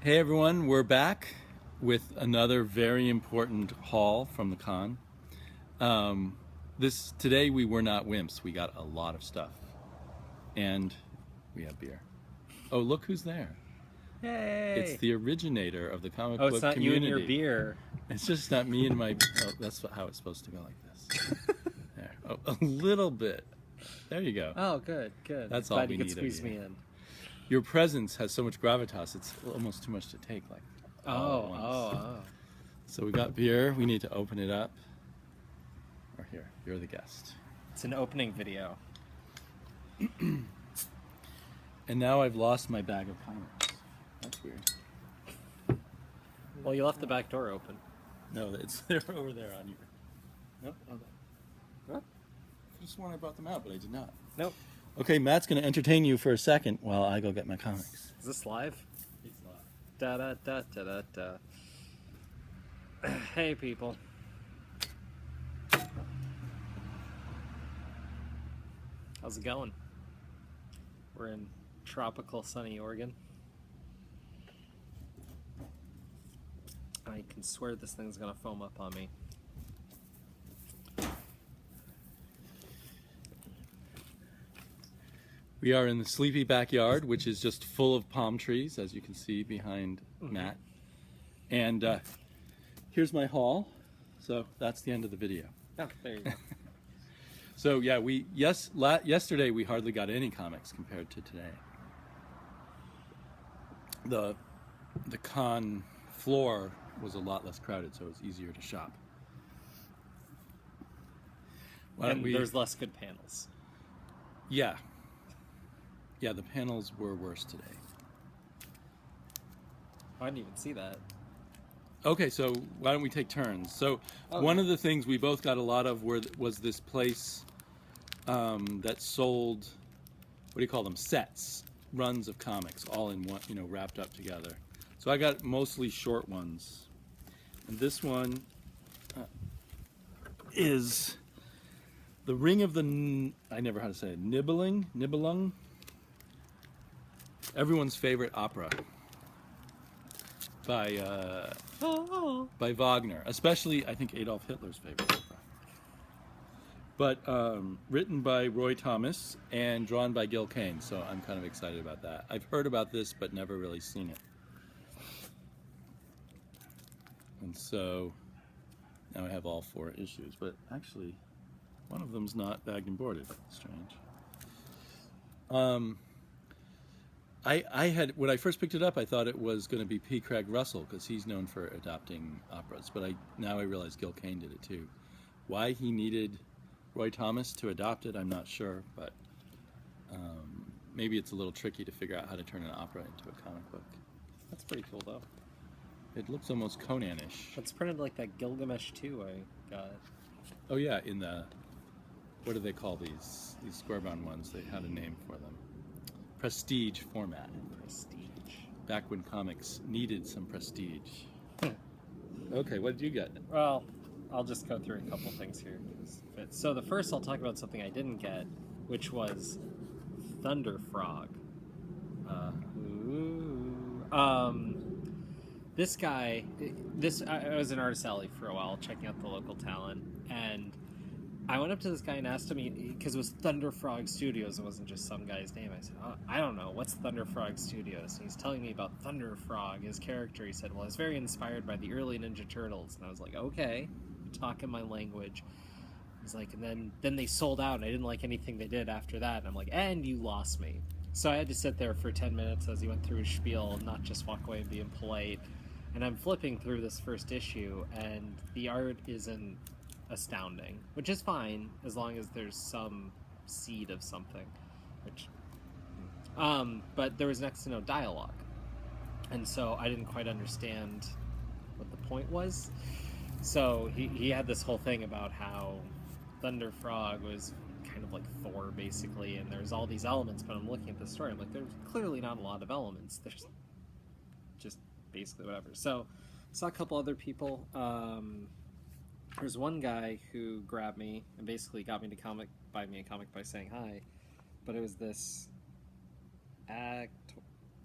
Hey everyone, we're back with another very important haul from the con. Today we were not wimps. We got a lot of stuff, and we have beer. Oh, look who's there! Hey! It's the originator of the comic book book community. You and your beer. It's just not me and my. Oh, that's how it's supposed to go, like this. There. Oh, a little bit. There you go. Oh, good, good. That's Glad all we you need. Could squeeze me in. Your presence has so much gravitas; it's almost too much to take. Like. Oh. So we got beer. We need to open it up. Or here, you're the guest. It's an opening video. And now I've lost my bag of comics. That's weird. Well, you left the back door open. No, it's there over there on your. Nope. What? I just sworn I brought them out, but I did not. Nope. Okay, Matt's going to entertain you for a second while I go get my comics. Is this live? It's live. Da da da da da da. Hey, people. How's it going? We're in tropical sunny Oregon. I can swear this thing's gonna foam up on me. We are in the sleepy backyard, which is just full of palm trees, as you can see behind Matt. And here's my haul. So that's the end of the video. Oh, there you go. So yeah, yesterday we hardly got any comics compared to today. The con floor was a lot less crowded, so it was easier to shop. There's less good panels. Yeah. Yeah, the panels were worse today. I didn't even see that. Okay, so why don't we take turns? So one of the things we both got a lot of was this place that sold, what do you call them, sets, runs of comics, all in one, wrapped up together. So I got mostly short ones. And this one is The Ring of the, I never know how to say it, Nibelung? Everyone's favorite opera by Wagner, especially I think Adolf Hitler's favorite opera. But written by Roy Thomas and drawn by Gil Kane, so I'm kind of excited about that. I've heard about this but never really seen it. And so now I have all 4 issues, but actually one of them's not bagged and boarded. Strange. I had, when I first picked it up, I thought it was going to be P. Craig Russell because he's known for adapting operas, but now I realize Gil Kane did it too. Why he needed Roy Thomas to adopt it, I'm not sure, but maybe it's a little tricky to figure out how to turn an opera into a comic book. That's pretty cool, though. It looks almost Conan-ish. It's printed like that Gilgamesh 2 I got. Oh yeah, in the, what do they call these square-bound ones? They had a name for them. Prestige format. Prestige. Back when comics needed some prestige. Okay, what did you get? Well, I'll just go through a couple things here. So the first, I'll talk about something I didn't get, which was Thunder Frog. This guy, I was in Artist Alley for a while, checking out the local talent, and I went up to this guy and asked him, because it was Thunder Frog Studios, it wasn't just some guy's name. I said, I don't know, what's Thunder Frog Studios? And he's telling me about Thunder Frog, his character. He said, well, it's very inspired by the early Ninja Turtles. And I was like, okay, talking my language. He's like, and then they sold out, and I didn't like anything they did after that. And I'm like, and you lost me. So I had to sit there for 10 minutes as he went through his spiel, not just walk away and being polite. And I'm flipping through this first issue, and the art isn't astounding, which is fine as long as there's some seed of something. But there was next to no dialogue, and so I didn't quite understand what the point was. So he had this whole thing about how Thunder Frog was kind of like Thor, basically, and there's all these elements, but I'm looking at the story, I'm like, there's clearly not a lot of elements. There's just basically whatever. So saw a couple other people. There's one guy who grabbed me and basically got me to buy me a comic by saying hi, but it was this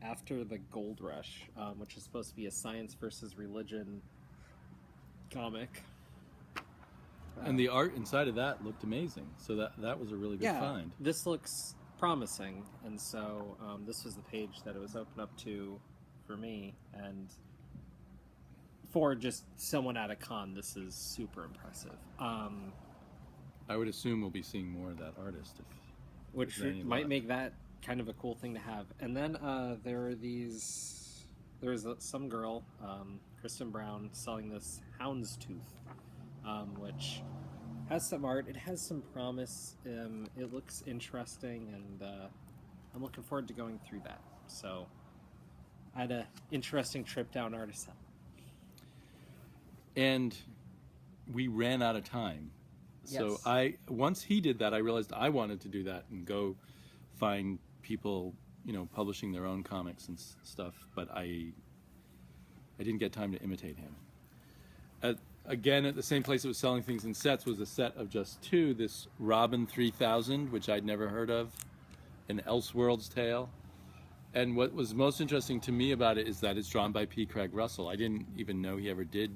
after the Gold Rush, which is supposed to be a science versus religion comic. And the art inside of that looked amazing. So that was a really good find. This looks promising, and so this was the page that it was open up to for me, and for just someone at a con, this is super impressive. I would assume we'll be seeing more of that artist, which might make that kind of a cool thing to have. And then there's some girl, Kristen Brown, selling this Houndstooth, which has some art. It has some promise. It looks interesting, and I'm looking forward to going through that. So I had an interesting trip down Artist Alley. And we ran out of time. So Yes. once he did that, I realized I wanted to do that and go find people, publishing their own comics and stuff. But I didn't get time to imitate him. Again, at the same place it was selling things in sets was a set of just two. This Robin 3000, which I'd never heard of, an Elseworlds Tale. And what was most interesting to me about it is that it's drawn by P. Craig Russell. I didn't even know he ever did,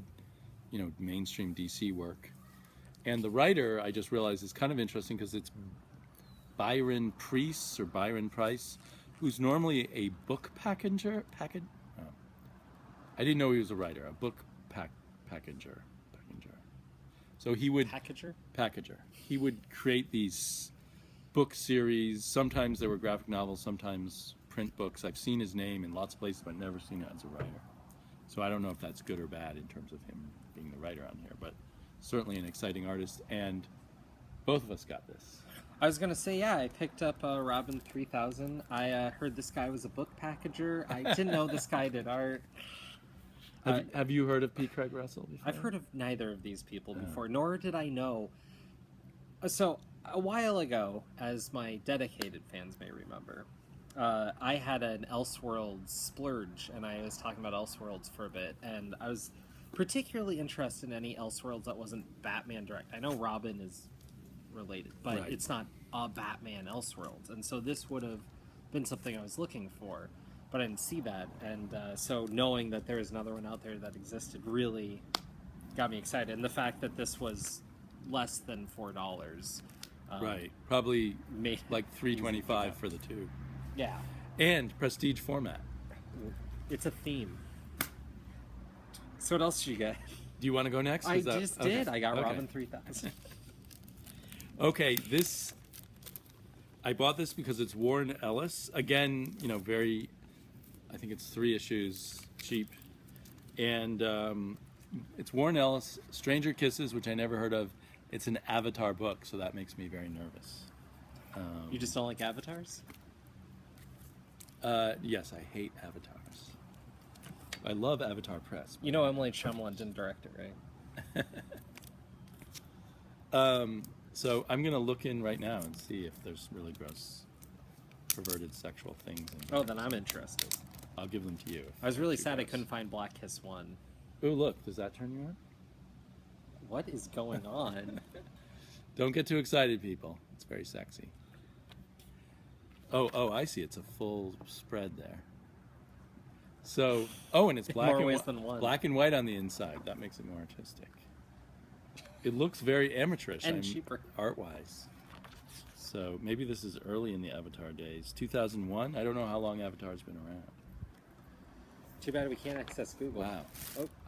mainstream DC work. And the writer, I just realized, is kind of interesting because it's Byron Price, who's normally a book packager. I didn't know he was a writer, a book packager. So he would... Packager. He would create these book series. Sometimes there were graphic novels, sometimes print books. I've seen his name in lots of places, but never seen it as a writer. So I don't know if that's good or bad in terms of him being the writer on here, but certainly an exciting artist, and both of us got this. I was going to say, I picked up Robin 3000. I heard this guy was a book packager. I didn't know this guy did art. Have you heard of P. Craig Russell before? I've heard of neither of these people before, nor did I know. So, a while ago, as my dedicated fans may remember, I had an Elseworlds splurge, and I was talking about Elseworlds for a bit, and I was particularly interested in any Elseworlds that wasn't Batman direct. I know Robin is related, but it's not a Batman Elseworlds, and so this would have been something I was looking for, but I didn't see that, and so knowing that there was another one out there that existed really got me excited, and the fact that this was less than $4. Right, probably like $3.25 for the two. Yeah. And prestige format. It's a theme. So what else did you get? Do you want to go next? I just did. I got Robin 3000. Okay, I bought this because it's Warren Ellis. Again, very, I think it's 3 issues, cheap. And it's Warren Ellis, Stranger Kisses, which I never heard of. It's an Avatar book, so that makes me very nervous. You just don't like avatars? Yes, I hate avatars. I love Avatar Press. You know Emily Shumlin didn't direct it, right? So I'm going to look in right now and see if there's really gross, perverted sexual things in then I'm interested. I'll give them to you. I was really sad I couldn't find Black Kiss 1. Oh, look, does that turn you on? What is going on? Don't get too excited, people. It's very sexy. Oh, I see. It's a full spread there. So, and it's black black and white on the inside. That makes it more artistic. It looks very amateurish and cheaper art-wise. So maybe this is early in the Avatar days. 2001. I don't know how long Avatar's been around. Too bad we can't access Google. Wow.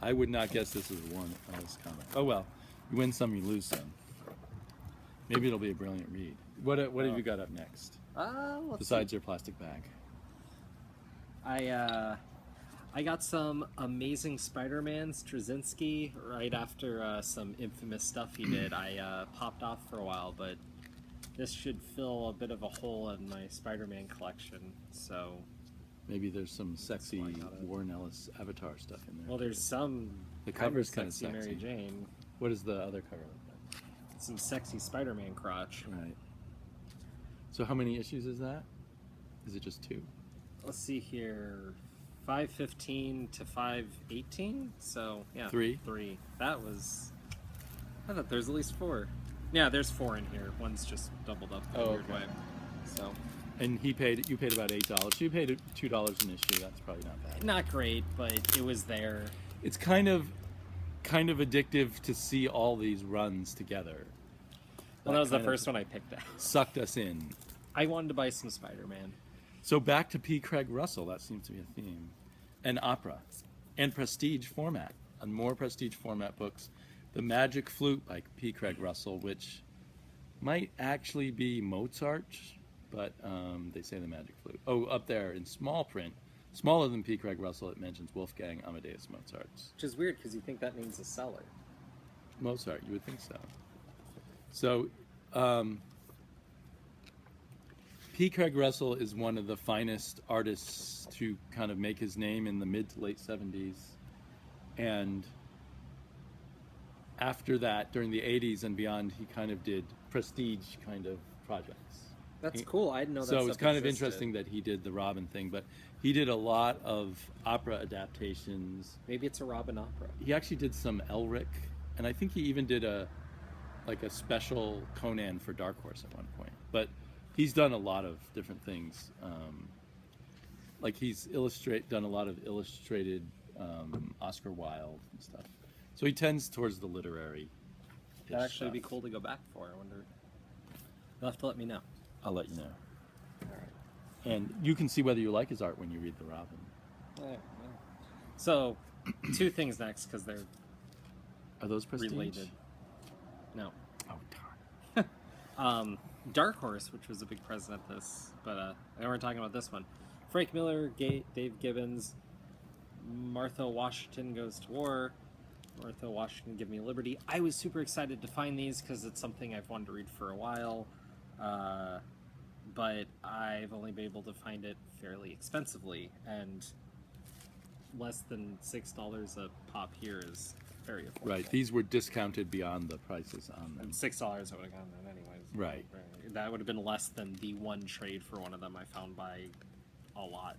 I would not guess this is one Ellis comic. Oh well, you win some, you lose some. Maybe it'll be a brilliant read. What have you got up next? Besides your plastic bag. I got some Amazing Spider-Man Straczynski right after some infamous stuff he did. I popped off for a while, but this should fill a bit of a hole in my Spider-Man collection. So maybe there's some sexy Warren Ellis Avatar stuff in there. Well, there's some. The cover's kind of sexy. Mary Jane. What does the other cover look like? Some sexy Spider-Man crotch. Right. So how many issues is that? Is it just 2? Let's see here. 515 to 518. So yeah, 3. That was. I thought there's at least 4. Yeah, there's 4 in here. One's just doubled up in a weird way. So And you paid about $8. So you paid $2 an issue. That's probably not bad. Not great, but it was there. It's kind of addictive to see all these runs together. Well, that was the first one I picked out. Sucked us in. I wanted to buy some Spider-Man. So back to P. Craig Russell. That seems to be a theme. And opera. And prestige format. And more prestige format books. The Magic Flute by P. Craig Russell, which might actually be Mozart, but they say the Magic Flute. Oh, up there in small print, smaller than P. Craig Russell, it mentions Wolfgang Amadeus Mozart. Which is weird because you think that means a seller. Mozart, you would think so. So, P. Craig Russell is one of the finest artists to kind of make his name in the mid to late 70s. And after that, during the 80s and beyond, he kind of did prestige kind of projects. That's cool. I didn't know that. So it's kind of interesting that he did the Robin thing, but he did a lot of opera adaptations. Maybe it's a Robin opera. He actually did some Elric, and I think he even did a special Conan for Dark Horse at one point. But he's done a lot of different things. Like he's done a lot of illustrated Oscar Wilde and stuff. So he tends towards the literary. That'd actually be cool to go back for. I wonder. You'll have to let me know. I'll let you know. All right. And you can see whether you like his art when you read The Robin. Yeah. So, two things next because they're Are those prestige? related. No. Oh, darn. Dark Horse, which was a big present at this, but now we're talking about this one. Frank Miller, Dave Gibbons, Martha Washington Goes to War, Martha Washington Give Me Liberty. I was super excited to find these because it's something I've wanted to read for a while, but I've only been able to find it fairly expensively, and less than $6 a pop here is very affordable. Right. These were discounted beyond the prices on them. And $6 I would have gotten that anyways. Right. That would have been less than the one trade for one of them I found by a lot.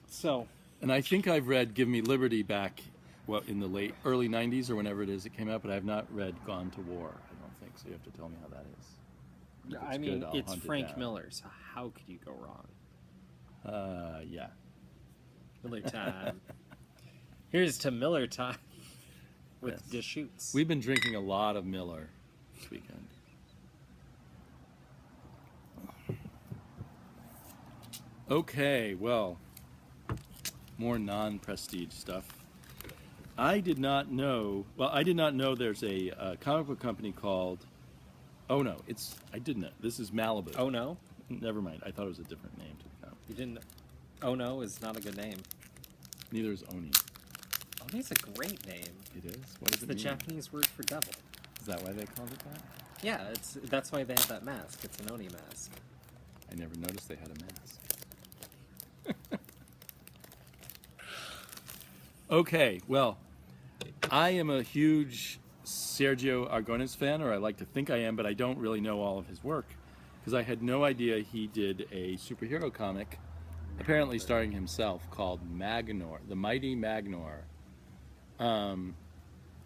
So. And I think I've read Give Me Liberty back, in the early 90s or whenever it is it came out, but I have not read Gone to War, I don't think, so you have to tell me how that is. I mean, it's Frank Miller, so how could you go wrong? Yeah. Miller time. Here's to Miller time with Deschutes. We've been drinking a lot of Miller this weekend. Okay, well, more non-prestige stuff. I did not know there's a comic book company called, I didn't know. This is Malibu. Oh no? Never mind. I thought it was a different name to the company. You didn't, Oh no is not a good name. Neither is Oni. Oni's a great name. It is? What does it The mean? Japanese word for devil. Is that why they called it that? Yeah, that's why they have that mask. It's an Oni mask. I never noticed they had a mask. Okay, well, I am a huge Sergio Aragones fan, or I like to think I am, but I don't really know all of his work, because I had no idea he did a superhero comic, apparently starring himself, called Magnor, The Mighty Magnor.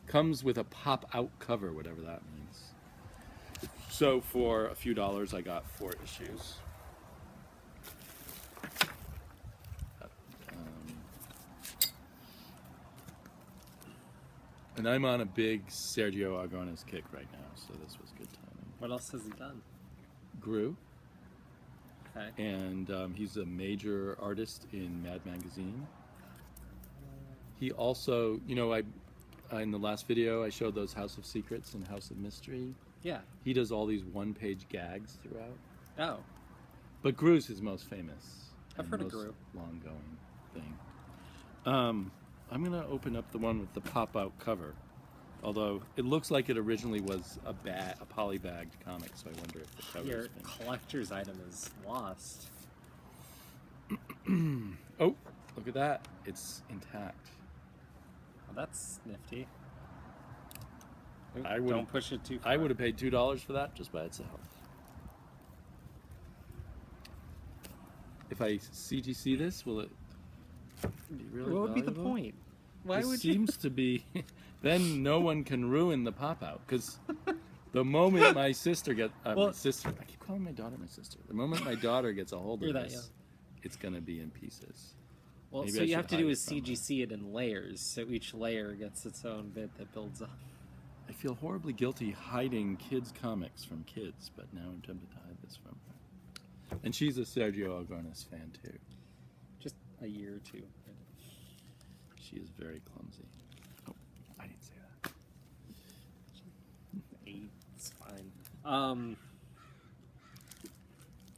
Comes with a pop-out cover, whatever that means. So for a few dollars, I got 4 issues. And I'm on a big Sergio Aragones kick right now, so this was good timing. What else has he done? Gru. Okay. And he's a major artist in Mad Magazine. He also, in the last video, I showed those House of Secrets and House of Mystery. Yeah. He does all these one-page gags throughout. Oh. But Gru's his most famous. I've heard of most Gru. long-going thing. I'm going to open up the one with the pop-out cover. Although, it looks like it originally was a polybagged comic, so I wonder if the cover Your has been... collector's item is lost. Oh, look at that. It's intact. Well, that's nifty. Don't push it too far. I would have paid $2 for that just by itself. If I CGC this, will it be really What would be the valuable? point? Why It would seems to be... Then no one can ruin the pop-out, because The moment my sister gets Well- my sister, I keep calling my daughter my sister. The moment my daughter gets a hold You're of that this, young. it's gonna be in pieces. Well, Maybe so I you should have to hide do it is from her. CGC it in layers, so each layer gets its own bit that builds up. I feel horribly guilty hiding kids' comics from kids, but now I'm tempted to hide this from her. And she's a Sergio Aragones fan too. Just a year or two. She is very clumsy. Oh, I didn't say that. 8, it's fine.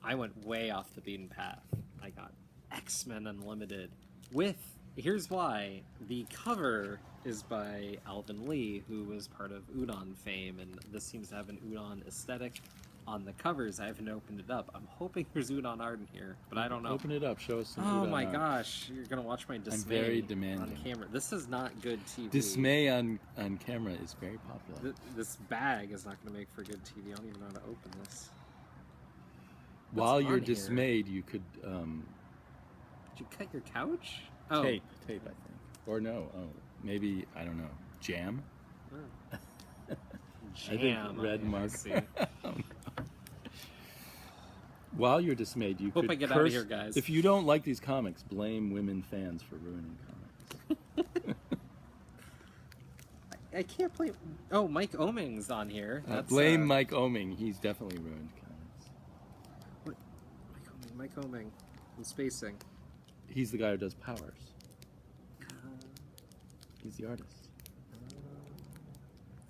I went way off the beaten path. I got XMen Unlimited with, here's why, the cover is by Alvin Lee, who was part of Udon fame, and this seems to have an Udon aesthetic on the covers. I haven't opened it up. I'm hoping there's Udon art in here, but I don't know. Open it up. Show us some. Oh Udon my art. gosh, you're gonna watch my dismay very demanding. on camera. This is not good TV. Dismay on camera is very popular. This bag is not gonna make for good TV. I don't even know how to open this. While What's you're on here? dismayed, you could Did you cut your couch? Oh, tape, I think, or no? Oh, maybe I don't know. Jam. Oh. I think Jam. red I mark. see. While you're dismayed, you Hope could I get curse. out of here, guys. If you don't like these comics, blame women fans for ruining comics. I can't play. Oh, Mike Omen's on here. That's, Blame Mike Omen. He's definitely ruined comics. What? Mike Omen. I'm spacing. He's the guy who does Powers. He's the artist.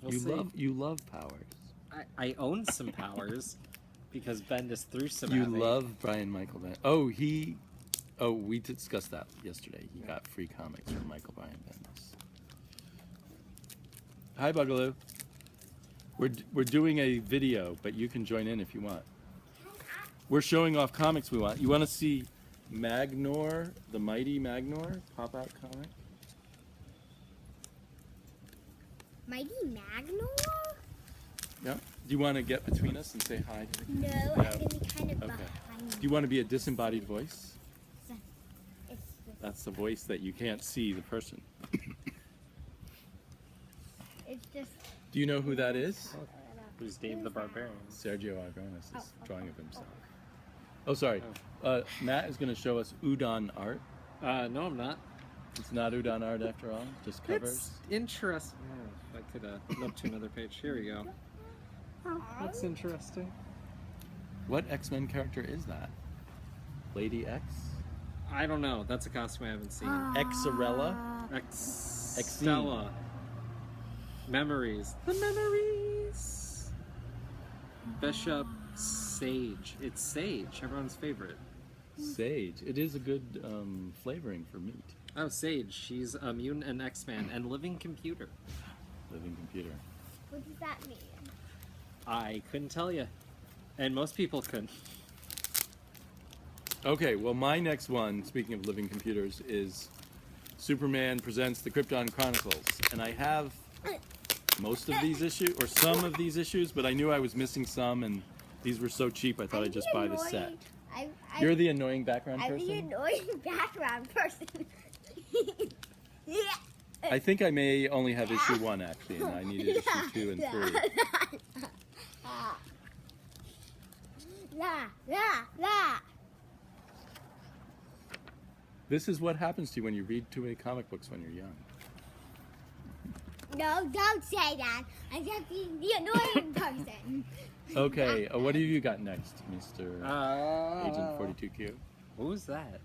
We'll see. You love Powers. I own some powers because Bendis threw some. You at me. love Brian Michael Bendis. Oh, we discussed that yesterday. He got free comics from Michael Brian Bendis. Hi, Bugaloo. We're doing a video, but you can join in if you want. We're showing off comics we want. You want to see Magnor, the Mighty Magnor pop-out comic? Mighty Magnor? Yeah. Do you want to get between us and say hi? No, Yeah. I'm gonna be kind of Okay. behind. Do you want to be a disembodied voice? It's That's the voice that you can't see the person. just. Do you know who that is? Who's Dave the Barbarian? Sergio Aragones is drawing of himself. Oh, sorry. Matt is going to show us Udon art. No, I'm not. It's not Udon art after all, just covers. It's interesting. Oh, I could look to another page. Here we go. Oh, that's interesting. What X-Men character is that? Lady X? I don't know. That's a costume I haven't seen. Xarella? Stella. Memories. The memories. Bishop Sage. It's Sage, everyone's favorite. Sage. It is a good flavoring for meat. Oh, Sage. She's a mutant and X-Man and living computer. Living computer. What does that mean? I couldn't tell you. And most people couldn't. Okay, well, my next one, speaking of living computers, is Superman presents the Krypton Chronicles. And I have most of these issues, or some of these issues, but I knew I was missing some, and these were so cheap I thought I'd just buy the set. You're the annoying background I'm the person? annoying background person. Yeah. I think I may only have issue 1, actually, and I needed issue 2 and 3. La, la, la. This is what happens to you when you read too many comic books when you're young. No, don't say that. I'm just being the annoying person. Okay, what have you got next, Mr. Agent 42Q? What was that?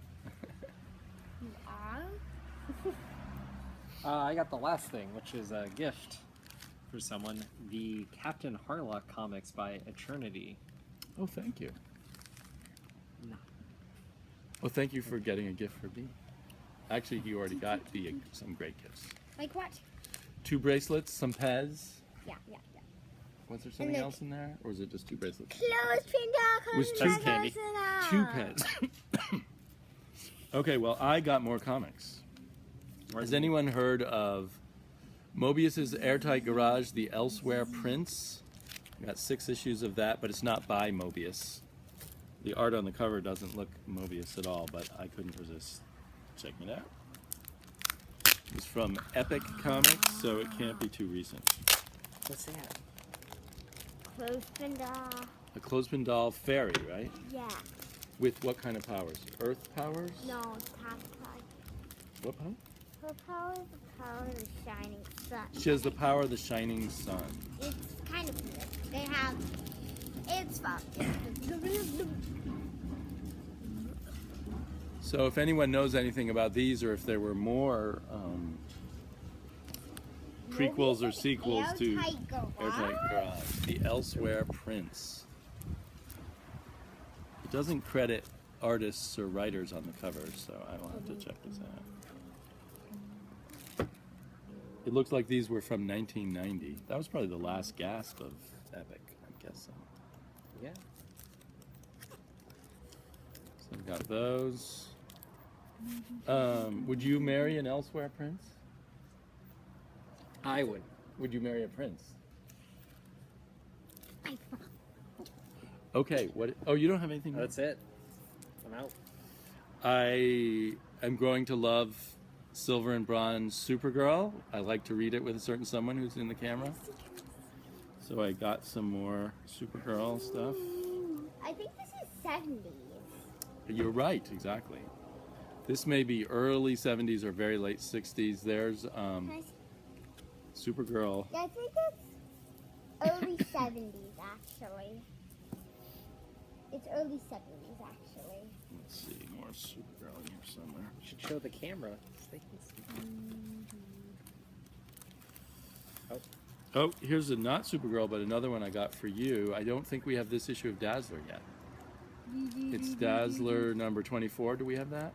Uh, I got the last thing, which is a gift for someone. The Captain Harlock comics by Eternity. Oh, thank you. No. Well, thank you for getting a gift for me. Actually, he already got some great gifts. like what? 2 bracelets, some Pez. Yeah, yeah, yeah. Was there something then- else in there? Or was it just 2 bracelets? Close Was finger, two candy. 2 Pez. Okay, well, I got more comics. Has anyone heard of Mobius's Airtight Garage, The Elsewhere Prince? I got 6 issues of that, but it's not by Mobius. The art on the cover doesn't look Mobius at all, but I couldn't resist checking it out. It's from Epic Comics, so it can't be too recent. What's that? clothespin doll. A clothespin doll fairy, right? Yeah. With what kind of powers? Earth powers? No, top side. What power? Her power is the power of the shining sun. She has the power of the shining sun. It's kind of weird. They have. It's fun. So if anyone knows anything about these, or if there were more prequels or sequels to Airtight Garage, the Elsewhere Prince. It doesn't credit artists or writers on the cover, so I will have to check this out. It looks like these were from 1990. That was probably the last gasp of Epic, I'm guessing. Yeah. So we've got those. Would you marry an Elsewhere Prince? I would. Would you marry a prince? Okay, what? Oh, you don't have anything? That's it. I'm out. I am growing to love Silver and Bronze Supergirl. I like to read it with a certain someone who's in the camera. So I got some more Supergirl stuff. I think this is 70s. You're right, exactly. This may be early 70s or very late 60s. There's Supergirl. Yeah, I think it's early 70s, actually. It's early 70s, actually. Let's see, more Supergirl here somewhere. You should show the camera. So they can see. Oh, here's a not Supergirl, but another one I got for you. I don't think we have this issue of Dazzler yet. It's Dazzler number 24. Do we have that?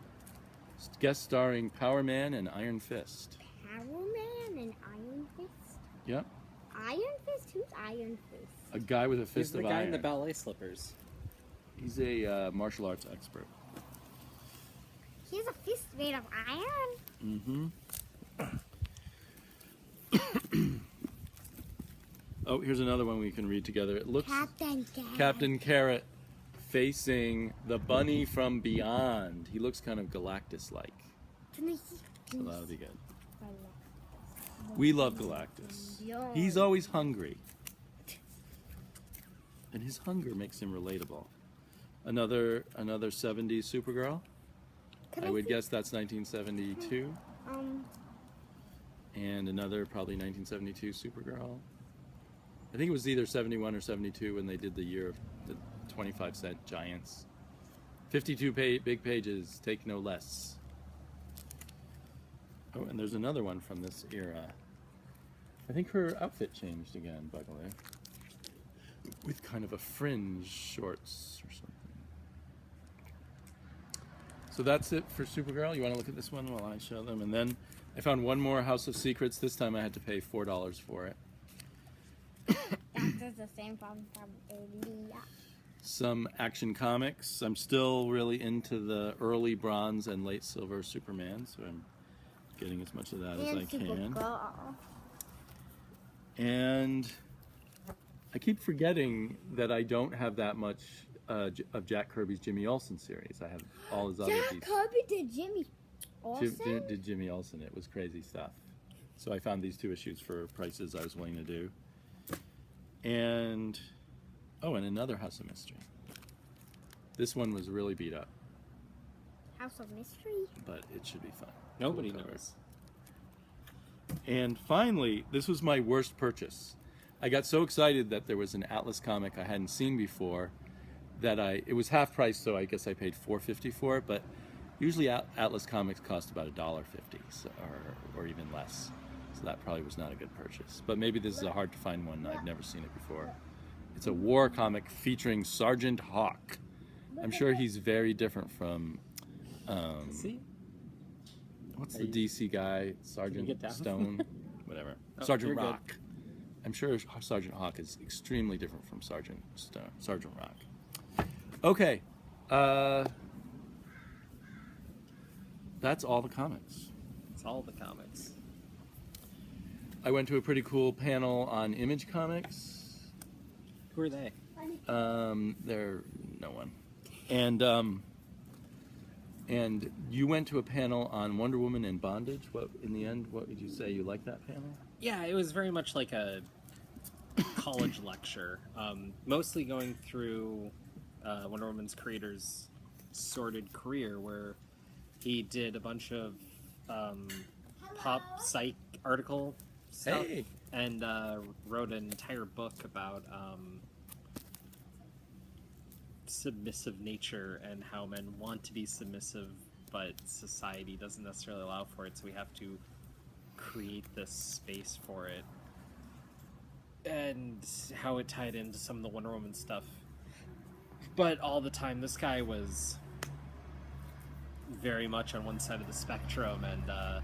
Guest starring Power Man and Iron Fist. Power Man and Iron Fist? Yep. Iron Fist? Who's Iron Fist? A guy with a He's fist the of guy iron. in the ballet slippers. He's a martial arts expert. He has a fist made of iron? Mm-hmm. Oh, here's another one we can read together. It looks Captain Carrot facing the bunny from beyond. He looks kind of Galactus-like. So that'll be good. We love Galactus. He's always hungry. And his hunger makes him relatable. Another 70s Supergirl. I would guess that's 1972. And another probably 1972 Supergirl. I think it was either 71 or 72 when they did the year of the 25-cent giants. 52 big pages, take no less. Oh, and there's another one from this era. I think her outfit changed again, Buckaloo. With kind of a fringe shorts or something. So that's it for Supergirl. You want to look at this one while I show them? And then I found one more House of Secrets. This time I had to pay $4 for it. That's the same problem from earlier. Some Action Comics. I'm still really into the early Bronze and late Silver Superman, so I'm getting as much of that as I can. And I keep forgetting that I don't have that much of Jack Kirby's Jimmy Olsen series. I have all his other pieces. Jack Kirby did Jimmy Olsen? Did Jimmy Olsen. It was crazy stuff. So I found these 2 issues for prices I was willing to do. And, oh, and another House of Mystery. This one was really beat up, House of Mystery? but it should be fun. Nobody Cool cover. knows. And finally, this was my worst purchase. I got so excited that there was an Atlas comic I hadn't seen before that it was half price, so I guess I paid $4.50 for it, but usually Atlas comics cost about $1.50 or even less. So that probably was not a good purchase. But maybe this is a hard to find one. I've never seen it before. It's a war comic featuring Sergeant Hawk. I'm sure he's very different from See? what's the DC guy? Sergeant get down? Stone? Whatever. Oh, Sergeant you're good. Rock. I'm sure Sergeant Hawk is extremely different from Sergeant Rock. Okay. That's all the comics. It's all the comics. I went to a pretty cool panel on Image Comics. Who are they? They're no one. And you went to a panel on Wonder Woman and Bondage. What in the end? What did you say? You liked that panel? Yeah, it was very much like college lecture, mostly going through Wonder Woman's creator's sordid career, where he did a bunch of pop psych article stuff Hey. and wrote an entire book about submissive nature and how men want to be submissive, but society doesn't necessarily allow for it, so we have to create this space for it. And how it tied into some of the Wonder Woman stuff. But all the time, this guy was very much on one side of the spectrum and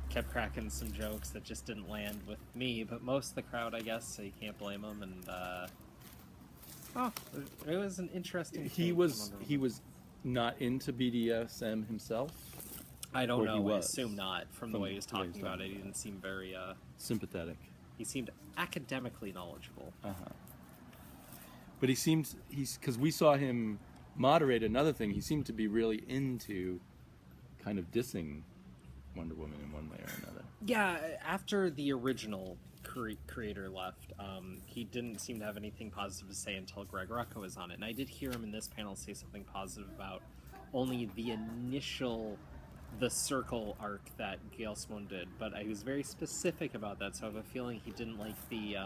kept cracking some jokes that just didn't land with me, but most of the crowd, I guess, so you can't blame him. And it was an interesting. He was not into BDSM himself. I don't Or know. he I was. assume not. From the way he was talking about it, he didn't seem very. Sympathetic. He seemed academically knowledgeable. But because we saw him moderate another thing, he seemed to be really into kind of dissing Wonder Woman in one way or another. Yeah, after the original creator left, he didn't seem to have anything positive to say until Greg Rucka was on it. And I did hear him in this panel say something positive about only the initial The Circle arc that Gail Simone did, but he was very specific about that, so I have a feeling he didn't like the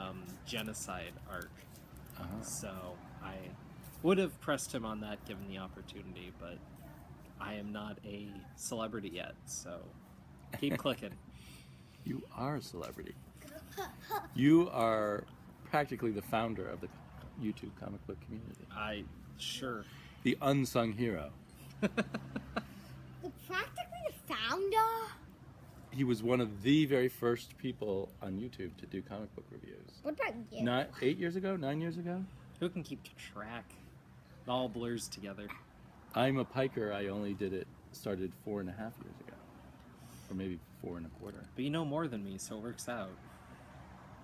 genocide arc. So I would have pressed him on that given the opportunity, but I am not a celebrity yet, so keep clicking. You are a celebrity. You are practically the founder of the YouTube comic book community. Sure. The unsung hero. Practically the founder? He was one of the very first people on YouTube to do comic book reviews. What about you? 8 years ago? 9 years ago? Who can keep track? It all blurs together. I'm a piker. I only started 4.5 years ago. Or maybe 4 1/4. But you know more than me, so it works out.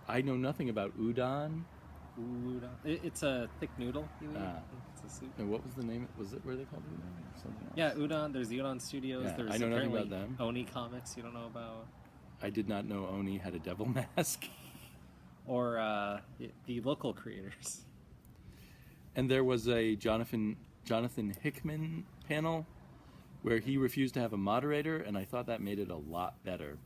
I know nothing about udon. Udon. It's a thick noodle you eat. It's a soup. And what was the name? Was it where they called udon or something else? Yeah, Udon. There's the Udon Studios. Yeah, There's I know nothing apparently about them. Oni Comics you don't know about. I did not know Oni had a devil mask. Or the local creators. And there was a Jonathan Hickman panel where he refused to have a moderator, and I thought that made it a lot better.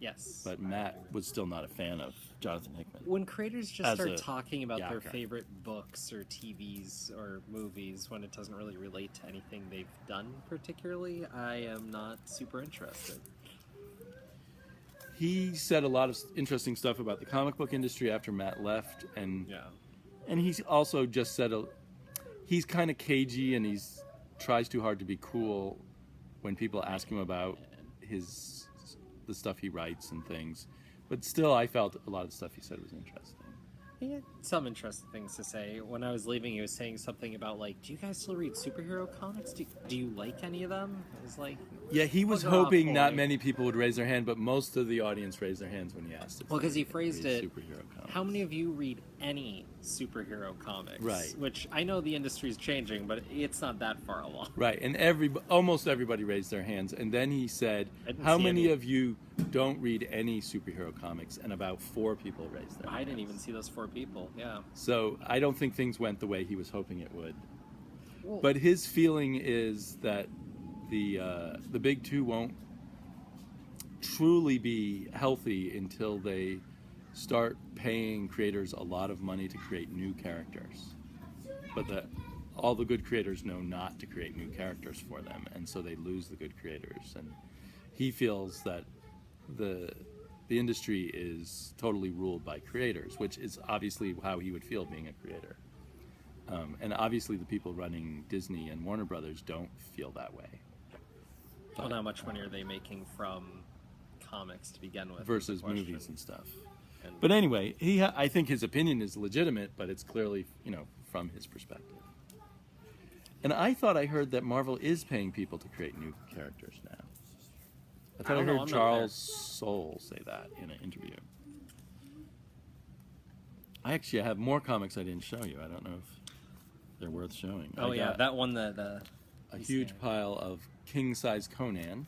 Yes. But Matt was still not a fan of Jonathan Hickman. When creators just As start a talking about their yakker. favorite books or TVs or movies when it doesn't really relate to anything they've done particularly, I am not super interested. He said a lot of interesting stuff about the comic book industry after Matt left, and he's also just said he's kind of cagey and he's tries too hard to be cool when people ask him about the stuff he writes and things. But still, I felt a lot of the stuff he said was interesting. He had some interesting things to say. When I was leaving, he was saying something about, like, do you guys still read superhero comics? Do you like any of them? I was like... Yeah, he was bugger off, hoping not boy. many people would raise their hand, but most of the audience raised their hands when he asked if Well, because they he phrased read it, superhero comics. how many of you read any superhero comics? Right. Which I know the industry's changing, but it's not that far along. Right, and almost everybody raised their hands. And then he said, I didn't how see many any. of you don't read any superhero comics? And about 4 people raised their hands. I didn't even see those 4 people, yeah. So I don't think things went the way he was hoping it would. Well, But his feeling is that the big two won't truly be healthy until they start paying creators a lot of money to create new characters. But all the good creators know not to create new characters for them, and so they lose the good creators. And he feels that the industry is totally ruled by creators, which is obviously how he would feel being a creator. And obviously the people running Disney and Warner Brothers don't feel that way. well, how much money are they making from comics to begin with? Versus is the question. movies and stuff. And- But anyway, I think his opinion is legitimate, but it's clearly, from his perspective. And I thought I heard that Marvel is paying people to create new characters now. I thought I, don't know, heard I'm not Charles Soule say that in an interview. I have more comics I didn't show you. I don't know if they're worth showing. Oh, I yeah, got that one that... a huge pile of king-size Conan,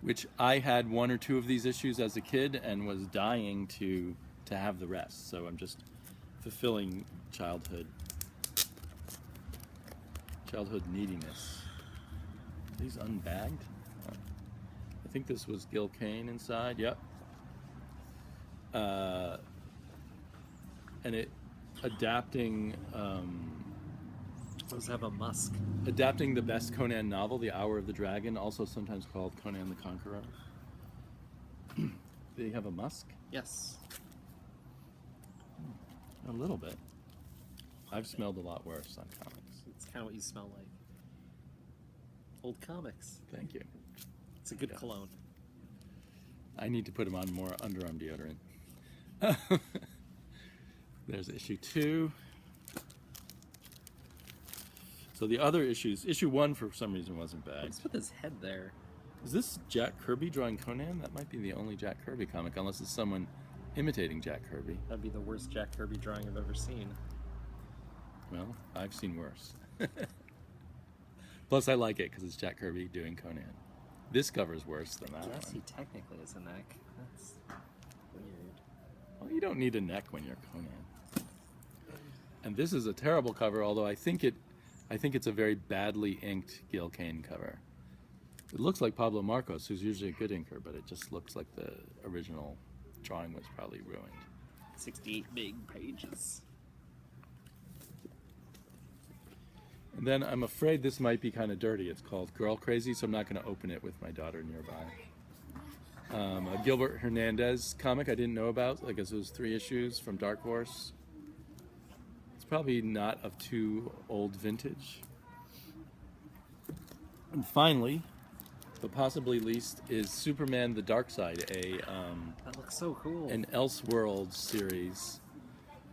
which I had 1 or 2 of these issues as a kid and was dying to to have the rest. So I'm just fulfilling childhood neediness. These unbagged? I think this was Gil Kane inside. Yep. And it adapting. Those have a musk. Adapting the best Conan novel, The Hour of the Dragon, also sometimes called Conan the Conqueror. They have a musk? Yes. A little bit. I've smelled a lot worse on comics. It's kind of what you smell like. Old comics. Thank you. It's a good cologne. I need to put them on more underarm deodorant. There's issue 2. So the other issues, issue 1 for some reason wasn't bad. What's with his head there? Is this Jack Kirby drawing Conan? That might be the only Jack Kirby comic, unless it's someone imitating Jack Kirby. That'd be the worst Jack Kirby drawing I've ever seen. Well, I've seen worse. Plus, I like it because it's Jack Kirby doing Conan. This cover's worse than that Yes, one. he technically has a neck. That's weird. Well, you don't need a neck when you're Conan. And this is a terrible cover, although I think it's a very badly inked Gil Kane cover. It looks like Pablo Marcos, who's usually a good inker, but it just looks like the original drawing was probably ruined. 68 big pages. And then I'm afraid this might be kind of dirty. It's called Girl Crazy, so I'm not going to open it with my daughter nearby. A Gilbert Hernandez comic I didn't know about. I guess it was 3 issues from Dark Horse. It's probably not of too old vintage. And finally, but possibly least, is Superman: The Dark Side, That looks so cool. an Elseworlds series.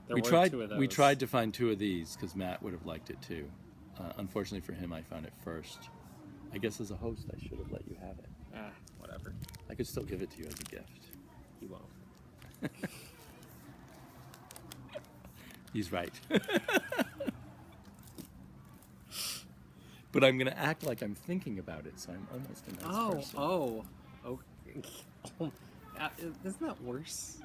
There We were tried. 2 of We those. tried to find 2 of these because Matt would have liked it too. Unfortunately for him, I found it first. I guess as a host, I should have let you have it. Whatever. I could still give it to you as a gift. You won't. He's right. But I'm going to act like I'm thinking about it, so I'm almost a nice person. Oh. Isn't that worse?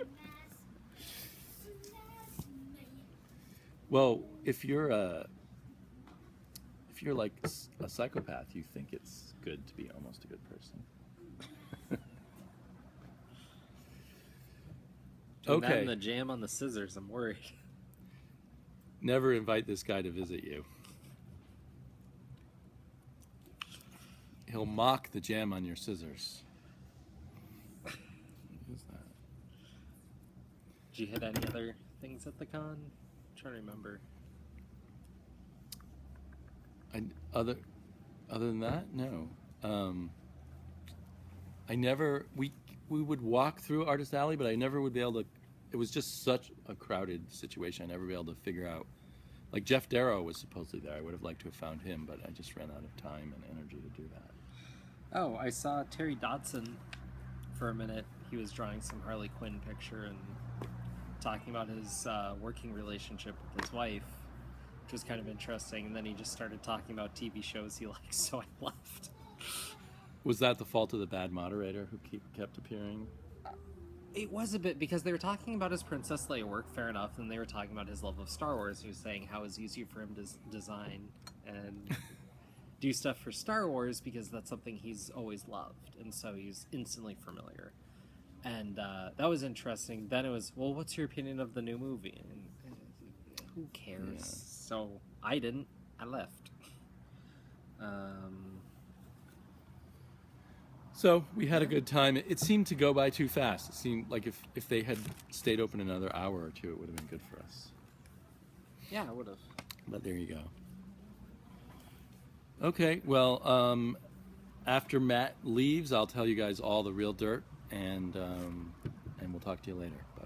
Well, if you're like a psychopath, you think it's good to be almost a good person. Okay. And the jam on the scissors, I'm worried. Never invite this guy to visit you. He'll mock the jam on your scissors. Who's that? Did you hit any other things at the con? I'm trying to remember. Other than that, no. I never. We would walk through Artist Alley, but I never would be able to. It was just such a crowded situation. I never be able to figure out. Like Jeff Darrow was supposedly there. I would have liked to have found him, but I just ran out of time and energy to do that. Oh, I saw Terry Dodson for a minute. He was drawing some Harley Quinn picture and talking about his working relationship with his wife, which was kind of interesting. And then he just started talking about TV shows he likes, so I left. Was that the fault of the bad moderator who kept appearing? It was a bit, because they were talking about his Princess Leia work, fair enough, and they were talking about his love of Star Wars. He was saying how it's easier for him to design and do stuff for Star Wars because that's something he's always loved, and so he's instantly familiar. And that was interesting. Then it was, well, what's your opinion of the new movie? And who cares? Yeah. So I didn't. I left. So we had a good time. It seemed to go by too fast. It seemed like if they had stayed open another hour or two, it would have been good for us. Yeah, I would have. But there you go. Okay, well, after Matt leaves, I'll tell you guys all the real dirt, and we'll talk to you later. Bye.